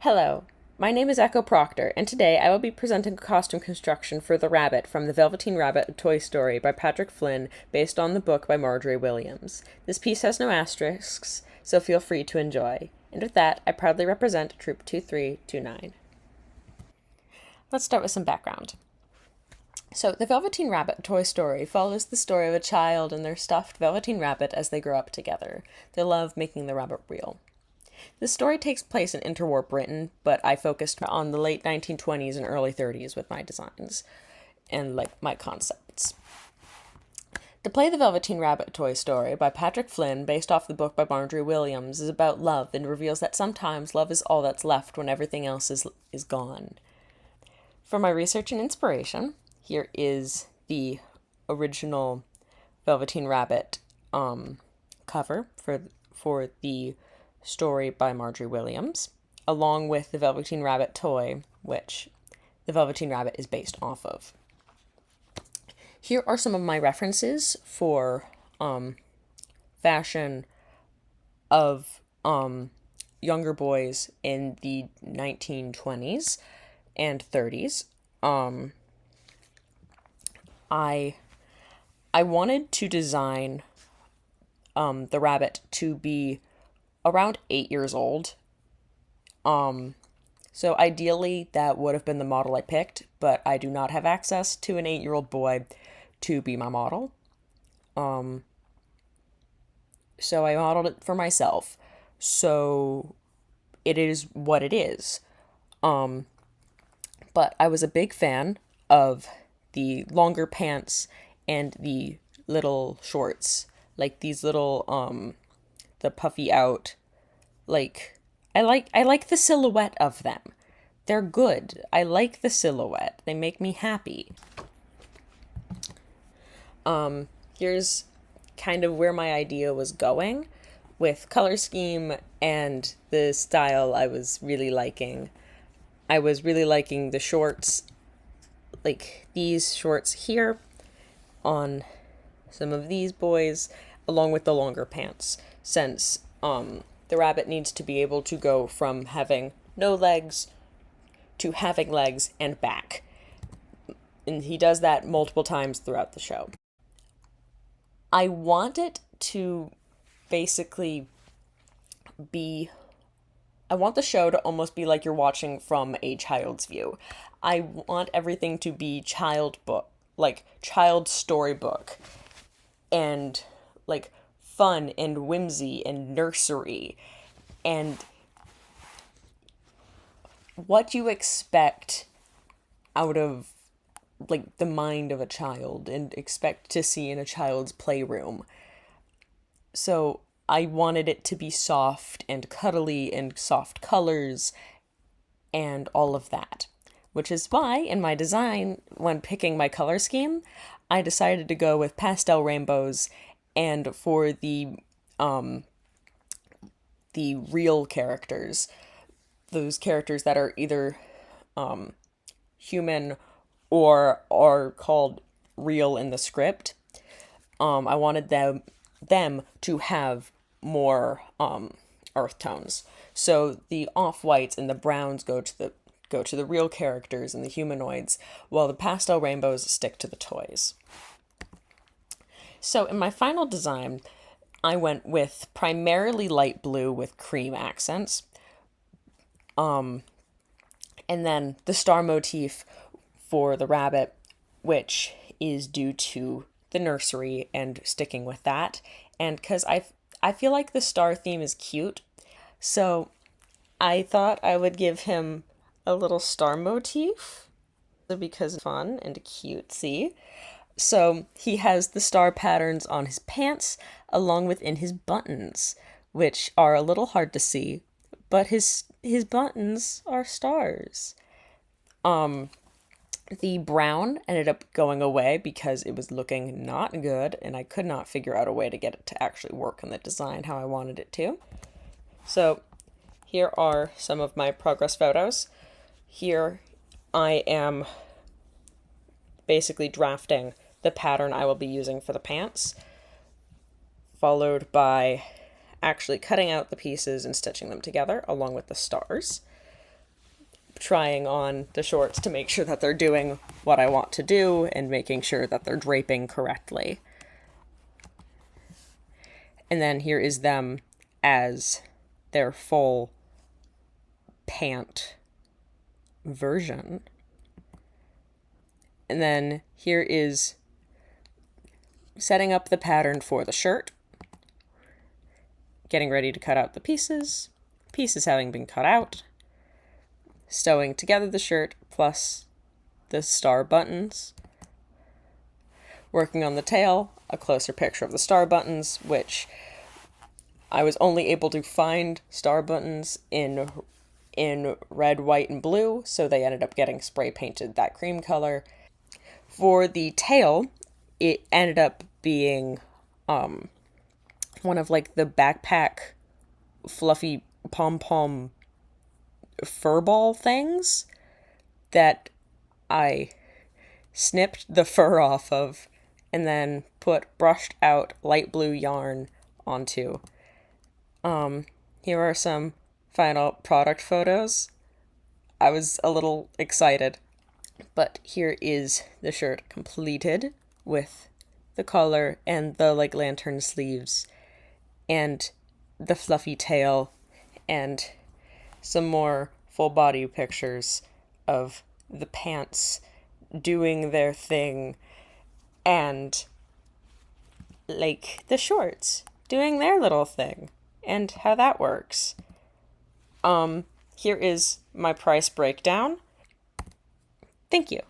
Hello, my name is Echo Proctor, and today I will be presenting costume construction for the rabbit from the Velveteen Rabbit A Toy Story by Patrick Flynn, based on the book by Marjorie Williams. This piece has no asterisks, so feel free to enjoy. And with that, I proudly represent Troop 2329. Let's start with some background. So, the Velveteen Rabbit Toy Story follows the story of a child and their stuffed Velveteen Rabbit as they grow up together. They love making the rabbit real. The story takes place in interwar Britain, but I focused on the late 1920s and early 30s with my designs and my concepts. To play the Velveteen Rabbit Toy Story by Patrick Flynn, based off the book by Marjorie Williams, is about love and reveals that sometimes love is all that's left when everything else is gone. For my research and inspiration, here is the original Velveteen Rabbit cover for the story by Marjorie Williams, along with the Velveteen Rabbit toy, which the Velveteen Rabbit is based off of. Here are some of my references for fashion of younger boys in the 1920s and 30s. I wanted to design the rabbit to be around 8 years old. So ideally that would have been the model I picked, but I do not have access to an 8-year-old boy to be my model. So I modeled it for myself. So it is what it is. But I was a big fan of the longer pants and the little shorts, like these little the puffy out, I like the silhouette of them. They're good. I like the silhouette. They make me happy. Here's kind of where my idea was going with color scheme and the style I was really liking. I was really liking the shorts, like these shorts here on some of these boys, along with the longer pants, since the rabbit needs to be able to go from having no legs to having legs and back. And he does that multiple times throughout the show. I want it to basically I want the show to almost be like you're watching from a child's view. I want everything to be child storybook, and fun and whimsy and nursery, and what you expect out of the mind of a child and expect to see in a child's playroom. So I wanted it to be soft and cuddly and soft colors and all of that, which is why in my design, when picking my color scheme, I decided to go with pastel rainbows, and for the real characters, those characters that are either human or are called real in the script, I wanted them to have more earth tones. So the off-whites and the browns go to the real characters and the humanoids, while the pastel rainbows stick to the toys. So in my final design, I went with primarily light blue with cream accents. And then the star motif for the rabbit, which is due to the nursery and sticking with that. And because I feel like the star theme is cute, so I thought I would give him a little star motif because it's fun and cutesy. So he has the star patterns on his pants along with in his buttons, which are a little hard to see, but his buttons are stars. The brown ended up going away because it was looking not good, and I could not figure out a way to get it to actually work in the design how I wanted it to. So here are some of my progress photos. Here I am basically drafting the pattern I will be using for the pants, followed by actually cutting out the pieces and stitching them together along with the stars. trying on the shorts to make sure that they're doing what I want to do and making sure that they're draping correctly. And then here is them as their full pant version. And then here is setting up the pattern for the shirt, getting ready to cut out the pieces having been cut out, sewing together the shirt plus the star buttons, working on the tail, a closer picture of the star buttons, which I was only able to find star buttons in red, white, and blue, so they ended up getting spray painted that cream color. For the tail, it ended up being one of like the backpack fluffy pom-pom fur ball things that I snipped the fur off of and then put brushed out light blue yarn onto. Here are some final product photos. I was a little excited, but here is the shirt completed with the collar and the like lantern sleeves and the fluffy tail and some more full body pictures of the pants doing their thing and like the shorts doing their little thing and how that works. Here is my price breakdown. Thank you.